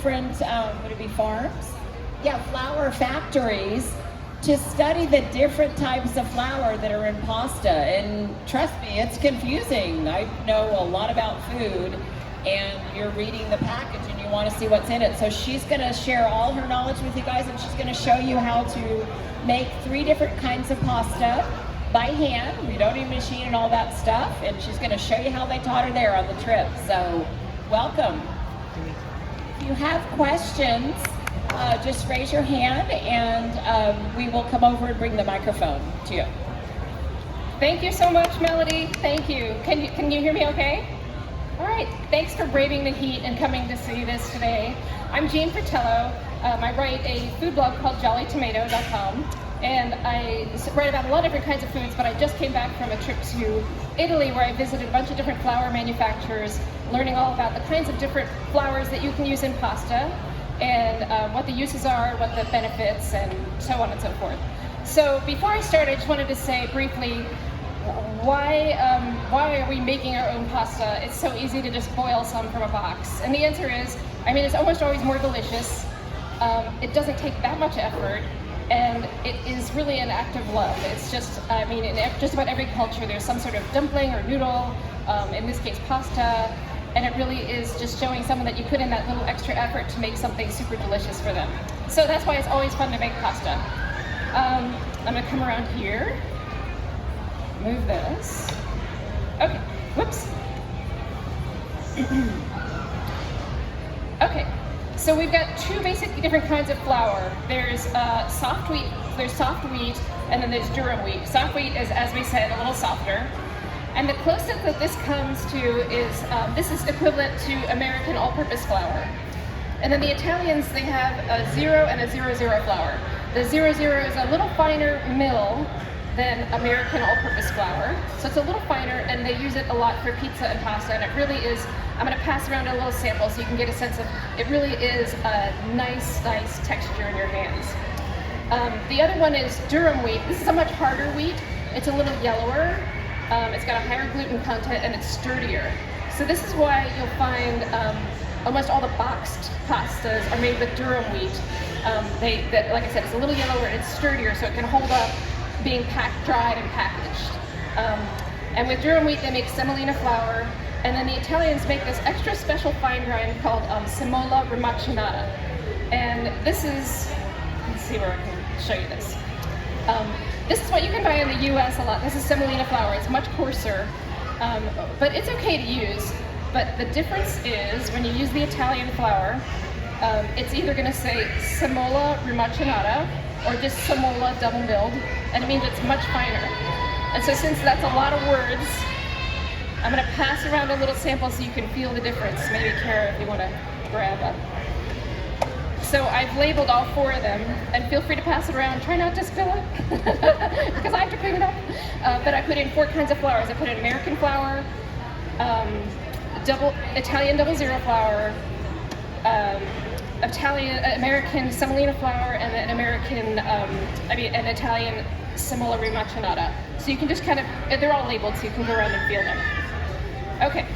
different, would it be farms? Yeah, flour factories to study the different types of flour that are in pasta. And trust me, it's confusing. I know a lot about food, and you're reading the package and you want to see what's in it. So she's going to share all her knowledge with you guys, and she's going to show you how to make 3 different kinds of pasta by hand. We don't need a machine and all that stuff, and she's going to show you how they taught her there on the trip. So welcome. If you have questions, just raise your hand, and we will come over and bring the microphone to you. Thank you so much, Melody. Thank you. Can you hear me okay? All right. Thanks for braving the heat and coming to see this today. I'm Jean Fratello. I write a food blog called jollytomato.com, and I write about a lot of different kinds of foods, but I just came back from a trip to Italy where I visited a bunch of different flour manufacturers, learning all about the kinds of different flours that you can use in pasta, and what the uses are, what the benefits, and so on and so forth. So before I start, I just wanted to say briefly, why are we making our own pasta? It's so easy to just boil some from a box. And the answer is, it's almost always more delicious. It doesn't take that much effort, and it is really an act of love. It's just, in just about every culture, there's some sort of dumpling or noodle, in this case pasta, and it really is just showing someone that you put in that little extra effort to make something super delicious for them. So that's why it's always fun to make pasta. I'm gonna come around here, move this. Okay, whoops. Okay, so we've got 2 basic different kinds of flour. There's soft wheat, and then there's durum wheat. Soft wheat is, as we said, a little softer. And the closest that this comes to is, this is equivalent to American all-purpose flour. And then the Italians, they have a 0 and a 00 flour. The 00 is a little finer mill than American all-purpose flour. So it's a little finer, and they use it a lot for pizza and pasta, and it really is, I'm gonna pass around a little sample so you can get a sense of, it really is a nice texture in your hands. The other one is durum wheat. This is a much harder wheat. It's a little yellower. It's got a higher gluten content, and it's sturdier. So this is why you'll find almost all the boxed pastas are made with durum wheat. Like I said, it's a little yellower and it's sturdier, so it can hold up being dried and packaged. And with durum wheat, they make semolina flour, and then the Italians make this extra special fine grind called semola remacinata. And this is, let's see where I can show you this. This is what you can buy in the US a lot. This is semolina flour. It's much coarser, but it's okay to use. But the difference is when you use the Italian flour, it's either going to say semola remacinata or just semola double milled, and it means it's much finer. And so since that's a lot of words, I'm going to pass around a little sample so you can feel the difference. Maybe Kara, if you want to grab a. So I've labeled all 4 of them, and feel free to pass it around. Try not to spill it, because I have to clean it up. But I put in 4 kinds of flours. I put in American flour, Italian 00 flour, American semolina flour, and then an Italian semola remacinata. So you can just kind of, they're all labeled, so you can go around and feel them. Okay.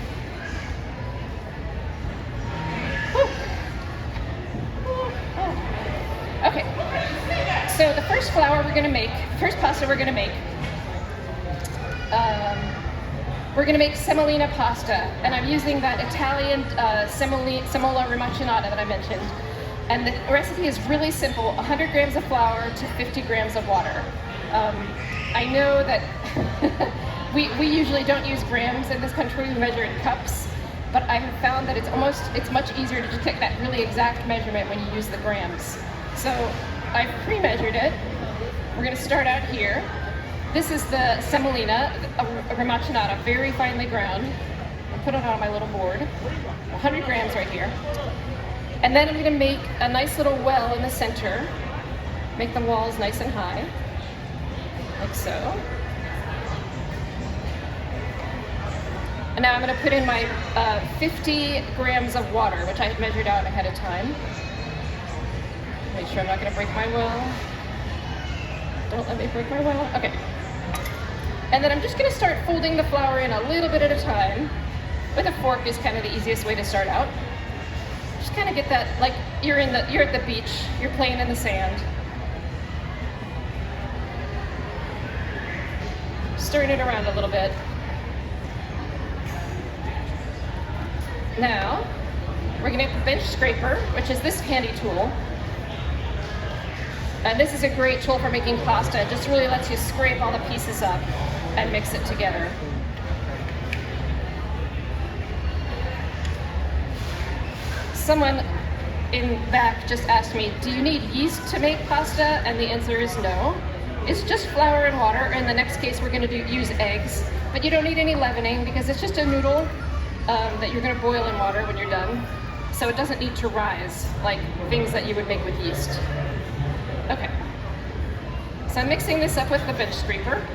Okay, so the first pasta we're gonna make, we're gonna make semolina pasta, and I'm using that Italian semola remacinata that I mentioned. And the recipe is really simple: 100 grams of flour to 50 grams of water. I know that we usually don't use grams in this country; we measure in cups. But I have found that it's much easier to just take that really exact measurement when you use the grams. So I've pre-measured it. We're going to start out here. This is the semolina remacinata, very finely ground. I'll put it on my little board. 100 grams right here. And then I'm going to make a nice little well in the center. Make the walls nice and high, like so. And now I'm going to put in my 50 grams of water, which I had measured out ahead of time. Make sure I'm not going to break my well. Don't let me break my well. Okay. And then I'm just going to start folding the flour in a little bit at a time. With a fork is kind of the easiest way to start out. Just kind of get that, like you're at the beach, you're playing in the sand. Stirring it around a little bit. Now, we're gonna get the bench scraper, which is this handy tool. And this is a great tool for making pasta. It just really lets you scrape all the pieces up and mix it together. Someone in back just asked me, do you need yeast to make pasta? And the answer is no. It's just flour and water. In the next case, we're going to use eggs. But you don't need any leavening because it's just a noodle that you're going to boil in water when you're done. So it doesn't need to rise like things that you would make with yeast. Okay. So I'm mixing this up with the bench scraper.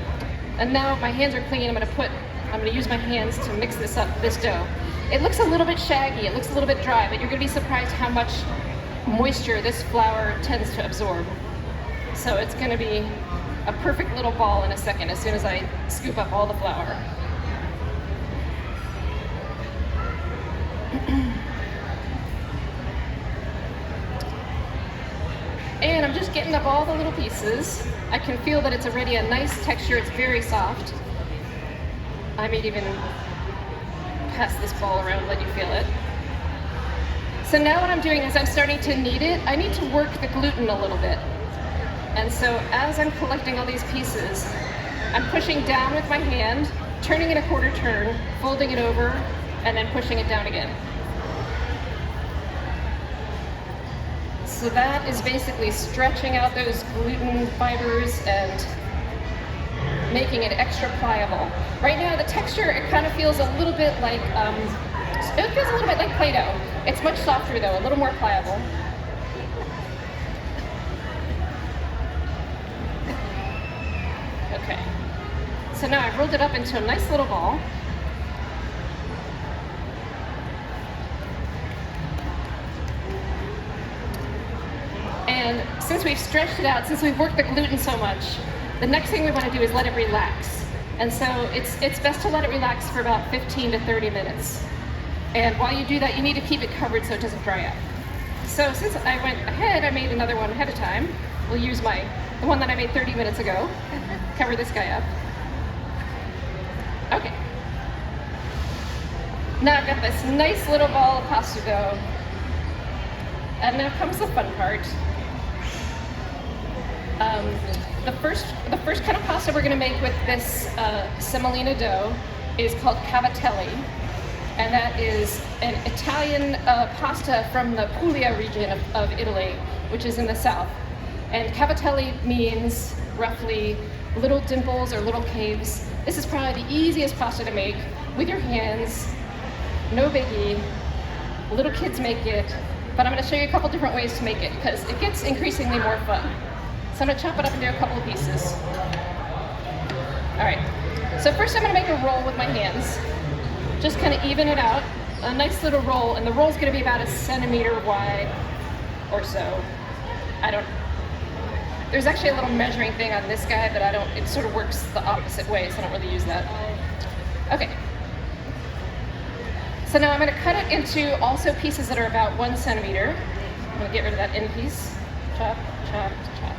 And now my hands are clean. I'm going to use my hands to mix this dough. It looks a little bit shaggy, it looks a little bit dry, but you're going to be surprised how much moisture this flour tends to absorb. So it's going to be a perfect little ball in a second as soon as I scoop up all the flour. And I'm just getting up all the little pieces. I can feel that it's already a nice texture, it's very soft. I may even pass this ball around, let you feel it. So now what I'm doing is I'm starting to knead it. I need to work the gluten a little bit. And so as I'm collecting all these pieces, I'm pushing down with my hand, turning it a quarter turn, folding it over, and then pushing it down again. So that is basically stretching out those gluten fibers and making it extra pliable. Right now, the texture, it kind of feels a little bit like, Play-Doh. It's much softer though, a little more pliable. Okay. So now I've rolled it up into a nice little ball. And since we've stretched it out, since we've worked the gluten so much, the next thing we want to do is let it relax. And so it's best to let it relax for about 15 to 30 minutes. And while you do that, you need to keep it covered so it doesn't dry up. So since I went ahead, I made another one ahead of time. We'll use the one that I made 30 minutes ago. Cover this guy up. Okay. Now I've got this nice little ball of pasta dough. And now comes the fun part. The first kind of pasta we're going to make with this semolina dough is called cavatelli, and that is an Italian pasta from the Puglia region of Italy, which is in the south. And cavatelli means roughly little dimples or little caves. This is probably the easiest pasta to make with your hands, no biggie. Little kids make it, but I'm going to show you a couple different ways to make it because it gets increasingly more fun. So I'm going to chop it up into a couple of pieces. All right, so first I'm going to make a roll with my hands. Just kind of even it out, a nice little roll, and the roll's going to be about 1 centimeter wide or so. There's actually a little measuring thing on this guy, but it sort of works the opposite way, so I don't really use that. Okay. So now I'm going to cut it into also pieces that are about 1 centimeter. I'm going to get rid of that end piece. Chop, chop, chop.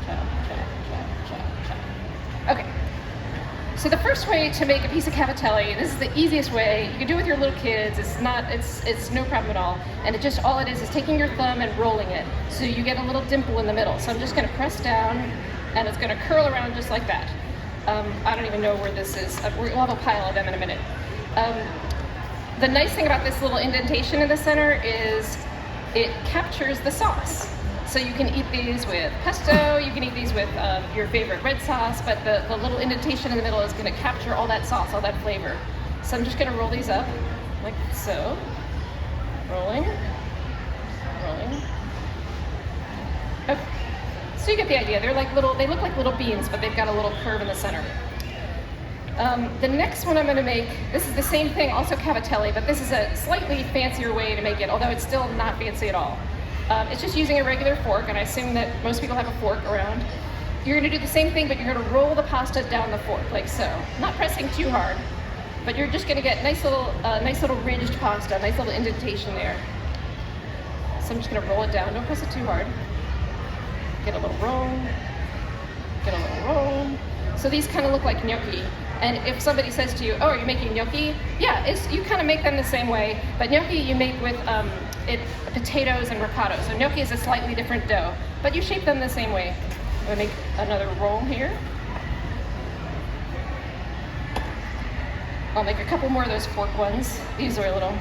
Chop, chop, chop, chop, chop. Okay. So the first way to make a piece of cavatelli, this is the easiest way. You can do it with your little kids. It's no problem at all. And all it is taking your thumb and rolling it. So you get a little dimple in the middle. So I'm just going to press down, and it's going to curl around just like that. I don't even know where this is. We'll have a pile of them in a minute. The nice thing about this little indentation in the center is it captures the sauce. So you can eat these with pesto, you can eat these with your favorite red sauce, but the little indentation in the middle is going to capture all that sauce, all that flavor. So I'm just going to roll these up, like so. Rolling, rolling. Okay. So you get the idea. They look like little beans, but they've got a little curve in the center. The next one I'm going to make, this is the same thing, also cavatelli, but this is a slightly fancier way to make it, although it's still not fancy at all. It's just using a regular fork, and I assume that most people have a fork around. You're going to do the same thing, but you're going to roll the pasta down the fork, like so. Not pressing too hard, but you're just going to get nice little ridged pasta, nice little indentation there. So I'm just gonna roll it down, don't press it too hard. Get a little roll, get a little roll. So these kind of look like gnocchi. And if somebody says to you, oh, are you making gnocchi? Yeah, you kind of make them the same way, but gnocchi you make with potatoes and ricotta. So gnocchi is a slightly different dough, but you shape them the same way. I'm gonna make another roll here. I'll make a couple more of those fork ones. These are a little,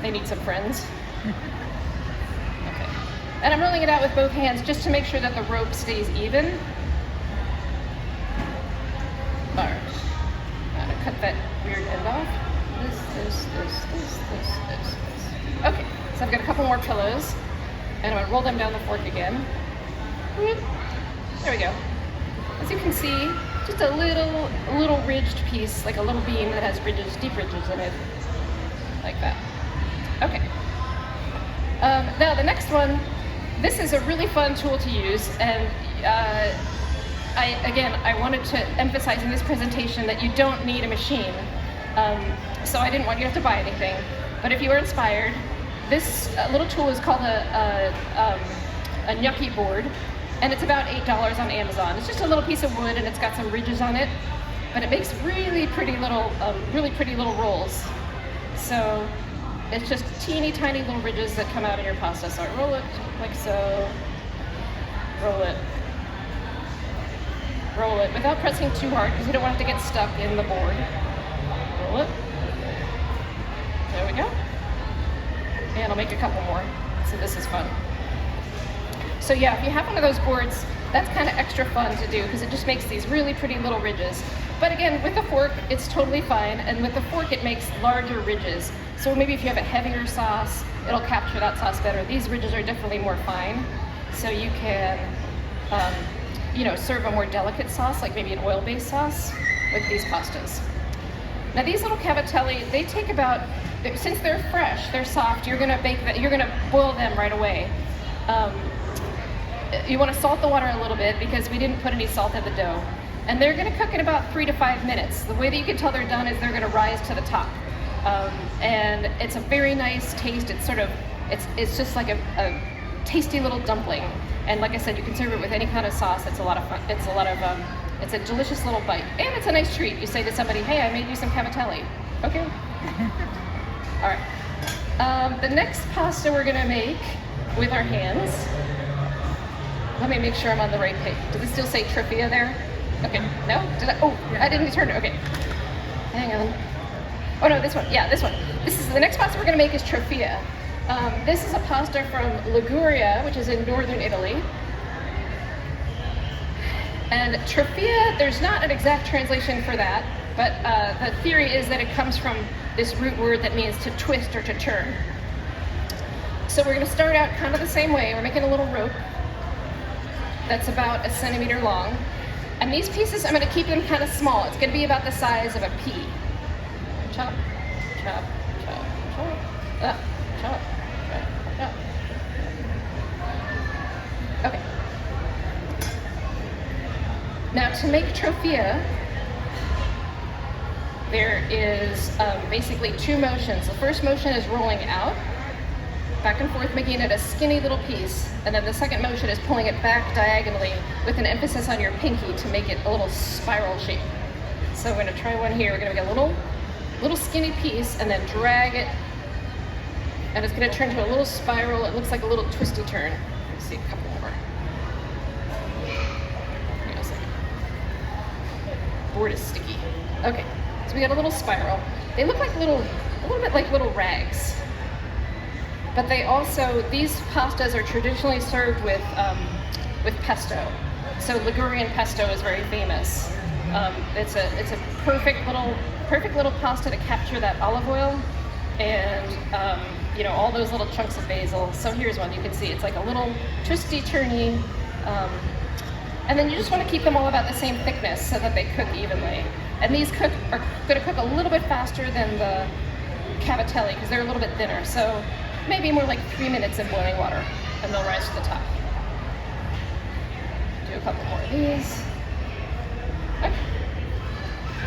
they need some friends. Okay. And I'm rolling it out with both hands just to make sure that the rope stays even. All right. I'm gonna cut that weird end off. This. Okay, so I've got a couple more pillows, and I'm gonna roll them down the fork again. There we go. As you can see, just a little ridged piece, like a little beam that has ridges, deep ridges in it, like that. Okay. Now the next one, this is a really fun tool to use, and I wanted to emphasize in this presentation that you don't need a machine, so I didn't want you to have to buy anything. But if you are inspired, this little tool is called a gnocchi board, and it's about $8 on Amazon. It's just a little piece of wood, and it's got some ridges on it, but it makes really pretty little rolls. So it's just teeny tiny little ridges that come out in your pasta. So I roll it like so, roll it without pressing too hard because you don't want it to get stuck in the board. Roll it. There we go. And I'll make a couple more. So this is fun. So yeah, if you have one of those boards, that's kind of extra fun to do because it just makes these really pretty little ridges. But again, with a fork, it's totally fine. And with the fork, it makes larger ridges. So maybe if you have a heavier sauce, it'll capture that sauce better. These ridges are definitely more fine. So you can, serve a more delicate sauce, like maybe an oil-based sauce with these pastas. Now these little cavatelli, they take about, since they're fresh, they're soft, you're gonna boil them right away. You want to salt the water a little bit because we didn't put any salt in the dough. And they're going to cook in about 3 to 5 minutes. The way that you can tell they're done is they're going to rise to the top. And it's a very nice taste. It's just like a tasty little dumpling. And like I said, you can serve it with any kind of sauce. It's a lot of fun. It's a delicious little bite. And it's a nice treat. You say to somebody, hey, I made you some cavatelli. Okay. All right. The next pasta we're going to make with our hands. Let me make sure I'm on the right page. Does it still say Trofia there? Okay, no? I didn't turn it, okay. Hang on. Oh no, this one, yeah, this one. The next pasta we're gonna make is Trofia. This is a pasta from Liguria, which is in northern Italy. And Trofia, there's not an exact translation for that, but the theory is that it comes from this root word that means to twist or to turn. So we're gonna start out kind of the same way. We're making a little rope that's about 1 centimeter long. And these pieces, I'm gonna keep them kind of small. It's gonna be about the size of a pea. Chop, chop, chop, chop, chop, chop, chop. Okay. Now to make Trofia, there is basically 2 motions. The first motion is rolling out, back and forth, making it a skinny little piece. And then the second motion is pulling it back diagonally with an emphasis on your pinky to make it a little spiral shape. So we're gonna try one here. We're gonna make a little skinny piece and then drag it. And it's gonna turn to a little spiral. It looks like a little twisty turn. Let's see a couple more. Hang on a second. Board is sticky. Okay, so we got a little spiral. They look like a little bit like little rags. But these pastas are traditionally served with pesto. So Ligurian pesto is very famous. It's a perfect little pasta to capture that olive oil and all those little chunks of basil. So here's one, you can see it's like a little twisty turny, and then you just want to keep them all about the same thickness so that they cook evenly. And these are going to cook a little bit faster than the cavatelli because they're a little bit thinner. So maybe more like 3 minutes in boiling water, and they'll rise to the top. Do a couple more of these.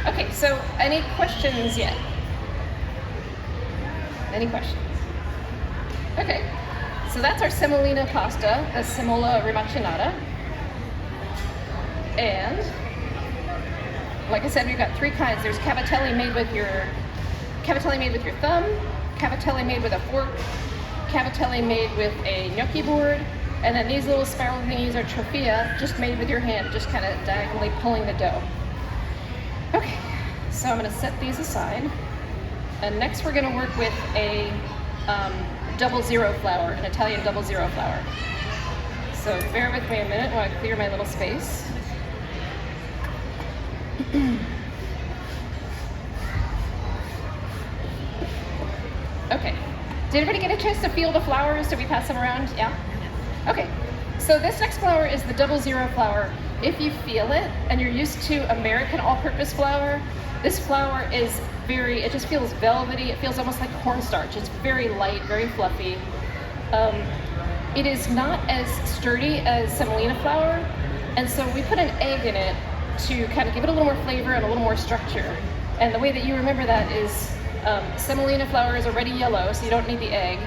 Okay, so any questions yet? Any questions? Okay, so that's our semolina pasta, the semola rimacinata. And like I said, we've got three kinds. There's cavatelli made with your thumb, cavatelli made with a fork, cavatelli made with a gnocchi board, and then these little spiral thingies are trophia, just made with your hand, just kind of diagonally pulling the dough. Okay, so I'm gonna set these aside. And next we're gonna work with a 00 flour, an Italian 00 flour. So bear with me a minute while I clear my little space. Okay, did everybody get a chance to feel the flours? Did we pass them around? Yeah? Okay, so this next flour is the 00 flour. If you feel it and you're used to American all-purpose flour, this flour is it just feels velvety. It feels almost like cornstarch. It's very light, very fluffy. It is not as sturdy as semolina flour, and so we put an egg in it to kind of give it a little more flavor and a little more structure. And the way that you remember that is semolina flour is already yellow, so you don't need the egg,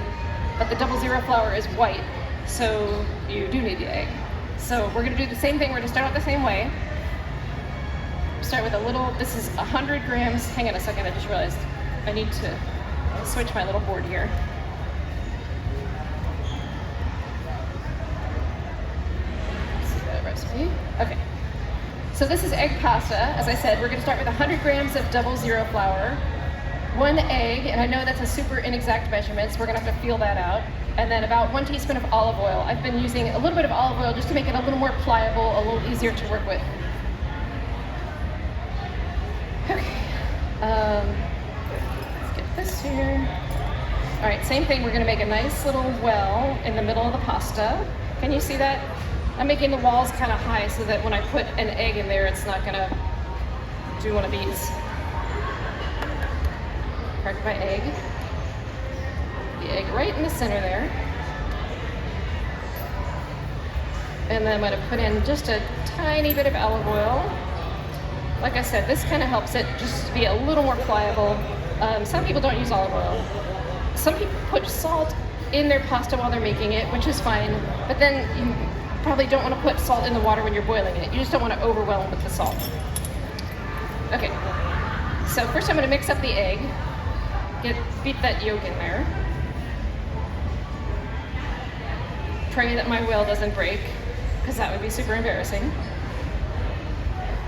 but the 00 flour is white, so you do need the egg. So we're gonna do the same thing. We're gonna start out the same way. Start with a little, this is 100 grams. Hang on a second, I just realized I need to switch my little board here. Let's see the recipe. Okay. So this is egg pasta. As I said, we're gonna start with 100 grams of 00 flour, 1 egg, and I know that's a super inexact measurement, so we're gonna have to feel that out. And then about 1 teaspoon of olive oil. I've been using a little bit of olive oil just to make it a little more pliable, a little easier to work with. Okay, let's get this here. All right, same thing, we're gonna make a nice little well in the middle of the pasta. Can you see that? I'm making the walls kind of high so that when I put an egg in there, it's not gonna do one of these. Crack my egg. The egg right in the center there. And then I'm gonna put in just a tiny bit of olive oil. Like I said, this kind of helps it just be a little more pliable. Some people don't use olive oil. Some people put salt in their pasta while they're making it, which is fine, but then you probably don't want to put salt in the water when you're boiling it. You just don't want to overwhelm with the salt. Okay, so first I'm going to mix up the egg. Beat that yolk in there. Pray that my well doesn't break, because that would be super embarrassing.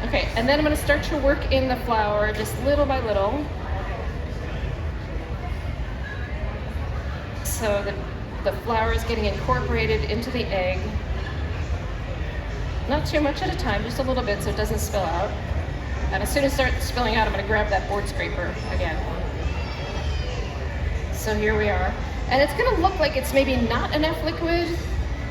Okay, and then I'm going to start to work in the flour just little by little. So the flour is getting incorporated into the egg. Not too much at a time, just a little bit so it doesn't spill out. And as soon as it starts spilling out, I'm going to grab that board scraper again. So here we are. And it's going to look like it's maybe not enough liquid,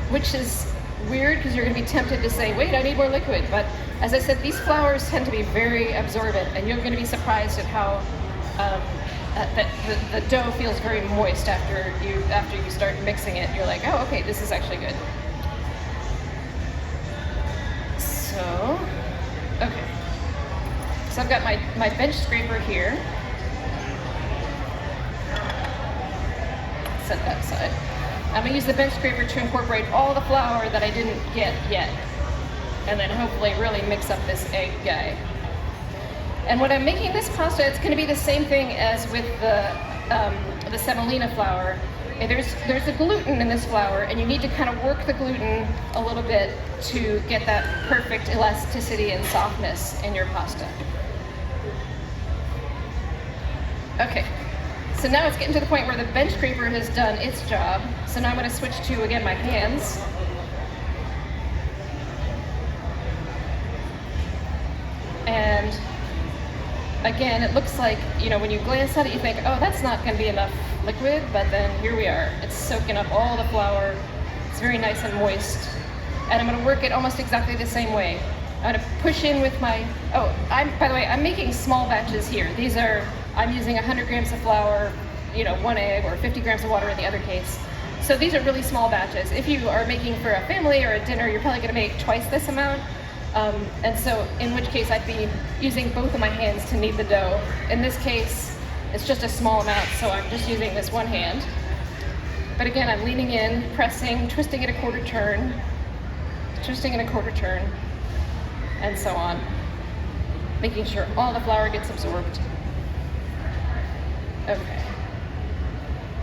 which is weird because you're going to be tempted to say, wait, I need more liquid. But as I said, these flours tend to be very absorbent, and you're going to be surprised at how the dough feels very moist after you start mixing it. You're like, oh, okay, this is actually good. So, okay. So I've got my bench scraper here. Set that aside. I'm going to use the bench scraper to incorporate all the flour that I didn't get yet. And then hopefully really mix up this egg guy. And when I'm making this pasta, it's going to be the same thing as with the semolina flour. There's a gluten in this flour, and you need to kind of work the gluten a little bit to get that perfect elasticity and softness in your pasta. Okay, so now it's getting to the point where the bench scraper has done its job. So now I'm going to switch to, again, my hands. And again, it looks like, when you glance at it, you think, oh, that's not going to be enough liquid, but then here we are. It's soaking up all the flour. It's very nice and moist. And I'm going to work it almost exactly the same way. I'm going to push in with my, by the way, I'm making small batches here. I'm using 100 grams of flour, 1 egg, or 50 grams of water in the other case. So these are really small batches. If you are making for a family or a dinner, you're probably going to make twice this amount. And so in which case I'd be using both of my hands to knead the dough. In this case, it's just a small amount, so I'm just using this one hand. But again, I'm leaning in, pressing, twisting at a quarter turn, twisting at a quarter turn, and so on, making sure all the flour gets absorbed. Okay.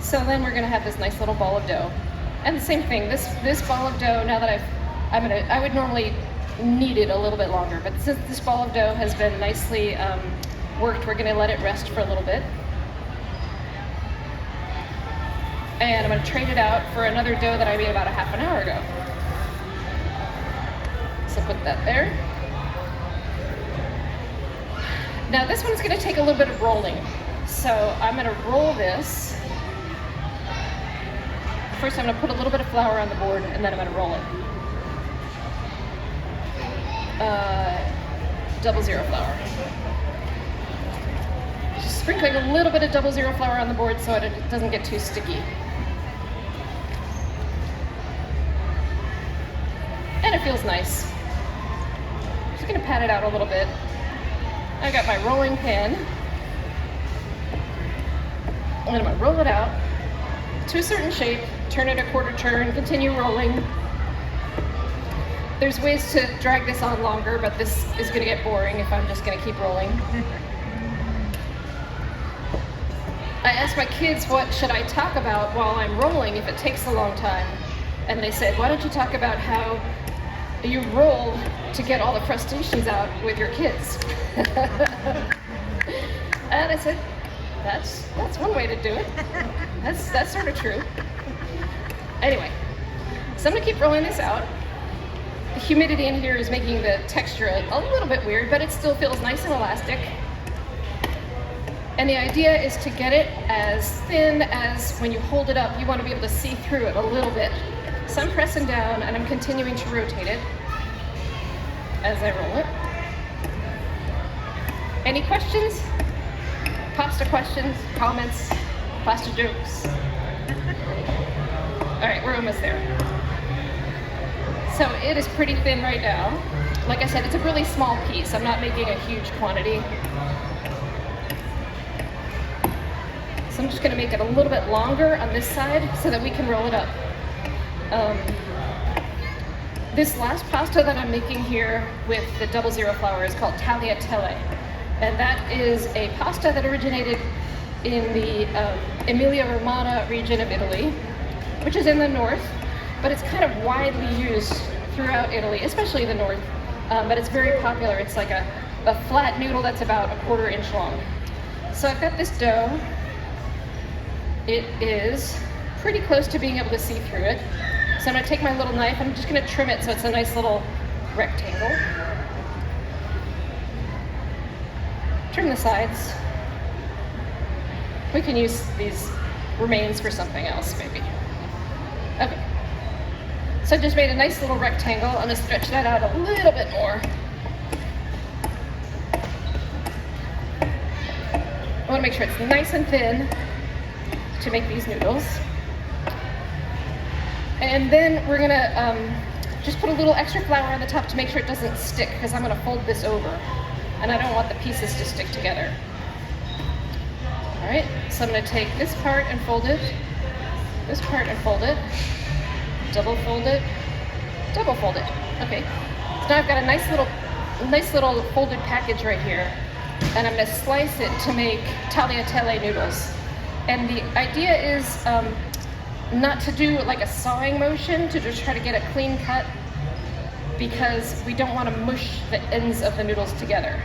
So then we're gonna have this nice little ball of dough. And the same thing, this ball of dough, now that I would normally knead it a little bit longer, but since this ball of dough has been nicely worked, we're gonna let it rest for a little bit. And I'm gonna trade it out for another dough that I made about a half an hour ago. So put that there. Now this one's gonna take a little bit of rolling. So I'm gonna roll this. First I'm gonna put a little bit of flour on the board and then I'm gonna roll it. 00 flour. Just sprinkling a little bit of 00 flour on the board so it doesn't get too sticky. And it feels nice. Just gonna pat it out a little bit. I got my rolling pin. And I'm gonna roll it out to a certain shape, turn it a quarter turn, continue rolling. There's ways to drag this on longer, but this is gonna get boring if I'm just gonna keep rolling. I asked my kids what should I talk about while I'm rolling if it takes a long time. And they said, why don't you talk about how you roll to get all the crustaceans out with your kids? And I said, that's one way to do it. That's sort of true. Anyway, so I'm gonna keep rolling this out. The humidity in here is making the texture a little bit weird, but it still feels nice and elastic. And the idea is to get it as thin as when you hold it up, you want to be able to see through it a little bit. So I'm pressing down and I'm continuing to rotate it as I roll it. Any questions? Pasta questions, comments, pasta jokes? All right, we're almost there. So it is pretty thin right now. Like I said, it's a really small piece. I'm not making a huge quantity. So I'm just gonna make it a little bit longer on this side so that we can roll it up. This last pasta that I'm making here with the 00 flour is called tagliatelle. And that is a pasta that originated in the Emilia-Romagna region of Italy, which is in the north, but it's kind of widely used throughout Italy, especially the north, but it's very popular. It's like a flat noodle that's about a quarter inch long. So I've got this dough. It is pretty close to being able to see through it. So I'm gonna take my little knife, I'm just gonna trim it so it's a nice little rectangle. Trim the sides. We can use these remains for something else, maybe. Okay. So I just made a nice little rectangle. I'm gonna stretch that out a little bit more. I wanna make sure it's nice and thin to make these noodles. And then we're gonna just put a little extra flour on the top to make sure it doesn't stick, because I'm gonna fold this over and I don't want the pieces to stick together. All right, so I'm gonna take this part and fold it, this part and fold it, double fold it, double fold it. Okay, so now I've got a nice little folded package right here, and I'm gonna slice it to make tagliatelle noodles. And the idea is not to do like a sawing motion, to just try to get a clean cut, because we don't want to mush the ends of the noodles together.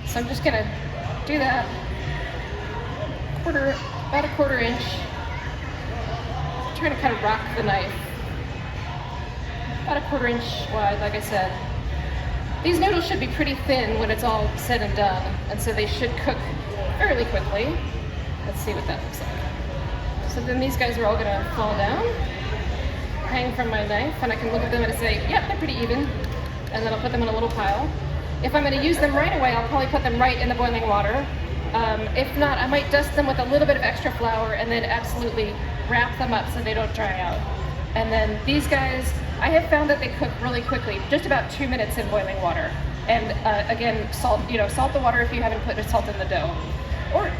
So I'm just gonna do that, about a quarter inch. I'm trying to kind of rock the knife. About a quarter inch wide, like I said. These noodles should be pretty thin when it's all said and done, and so they should cook fairly quickly. Let's see what that looks like. So then these guys are all gonna fall down, hang from my knife, and I can look at them and say, yep, they're pretty even. And then I'll put them in a little pile. If I'm gonna use them right away, I'll probably put them right in the boiling water. If not, I might dust them with a little bit of extra flour and then absolutely wrap them up so they don't dry out. And then these guys, I have found that they cook really quickly, just about 2 minutes in boiling water. And again, salt the water if you haven't put salt in the dough. Or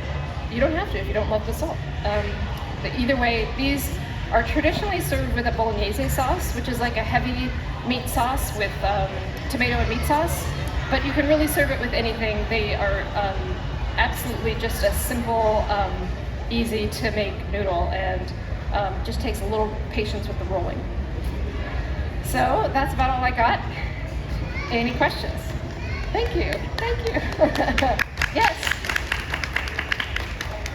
you don't have to if you don't love the salt. But either way, these are traditionally served with a bolognese sauce, which is like a heavy meat sauce with tomato and meat sauce. But you can really serve it with anything. They are absolutely just a simple, easy to make noodle, and just takes a little patience with the rolling. So that's about all I got. Any questions? Thank you. Yes.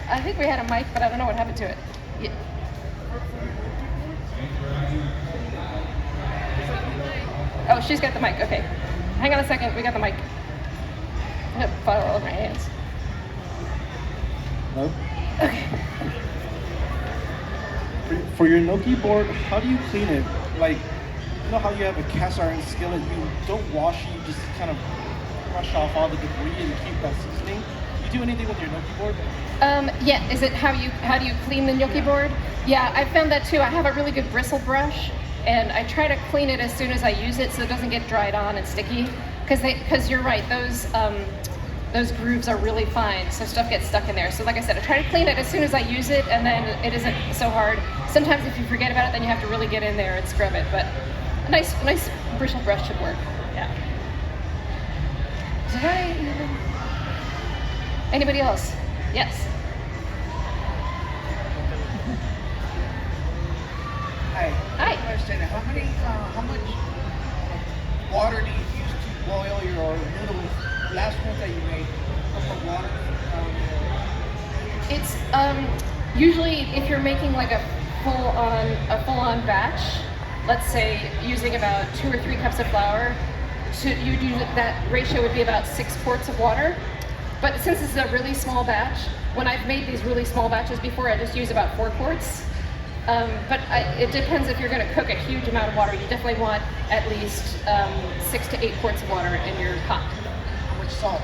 I think we had a mic, but I don't know what happened to it. Yeah. Oh, she's got the mic. Okay. Hang on a second. We got the mic. I'm gonna fire all over my hands. No? Okay. For your gnocchi board, how do you clean it? Like, you know how you have a cast iron skillet, you don't wash it, you just kind of brush off all the debris and keep that seasoning. Do you do anything with your gnocchi board? Yeah. Is it how do you clean the gnocchi board? Yeah, I found that too. I have a really good bristle brush, and I try to clean it as soon as I use it so it doesn't get dried on and sticky. Because you're right, those grooves are really fine, so stuff gets stuck in there. So like I said, I try to clean it as soon as I use it, and then it isn't so hard. Sometimes if you forget about it, then you have to really get in there and scrub it. But a nice bristle brush should work. Yeah. Did I? Anybody else? Yes. Hi. Hi. Question: how much water do you use to boil your noodles? Last one that you made, how much water? It's usually if you're making like a full-on batch, let's say using about 2 or 3 cups of flour, that ratio would be about 6 quarts of water. But since this is a really small batch, when I've made these really small batches before, I just use about 4 quarts. It depends if you're going to cook a huge amount of water. You definitely want at least 6 to 8 quarts of water in your pot. How much salt?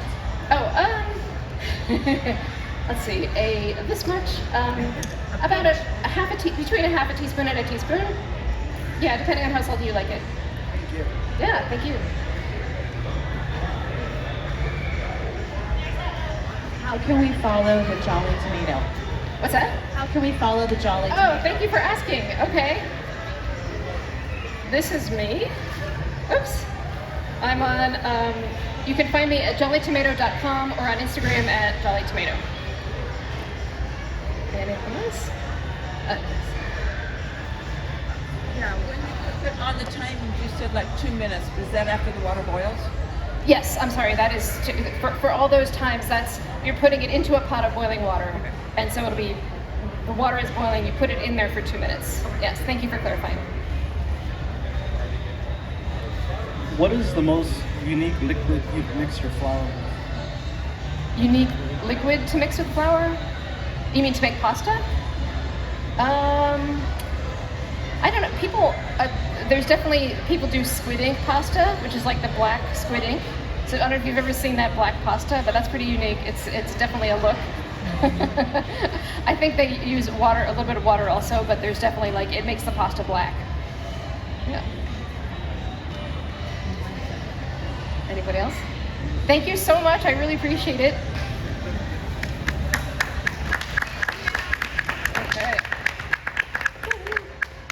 Let's see, this much, about between a half a teaspoon and a teaspoon. Yeah, depending on how salty you like it. Thank you. Yeah, thank you. How can we follow the Jolly Tomato? What's that? How can we follow the Jolly Tomato? Oh, thank you for asking. Okay. This is me. Oops. I'm on, you can find me at jollytomato.com or on Instagram at jollytomato. Anything else? Yeah, when you put on the time, you said like 2 minutes. Is that after the water boils? Yes, I'm sorry. That is for all those times. You're putting it into a pot of boiling water, and so it'll be the water is boiling. You put it in there for 2 minutes. Yes, thank you for clarifying. What is the most unique liquid you mix your flour with? Unique liquid to mix with flour? You mean to make pasta? I don't know. There's definitely people do squid ink pasta, which is like the black squid ink. So I don't know if you've ever seen that black pasta, but that's pretty unique. It's definitely a look. I think they use water, a little bit of water also, but there's definitely it makes the pasta black. Yeah. Anybody else? Thank you so much. I really appreciate it.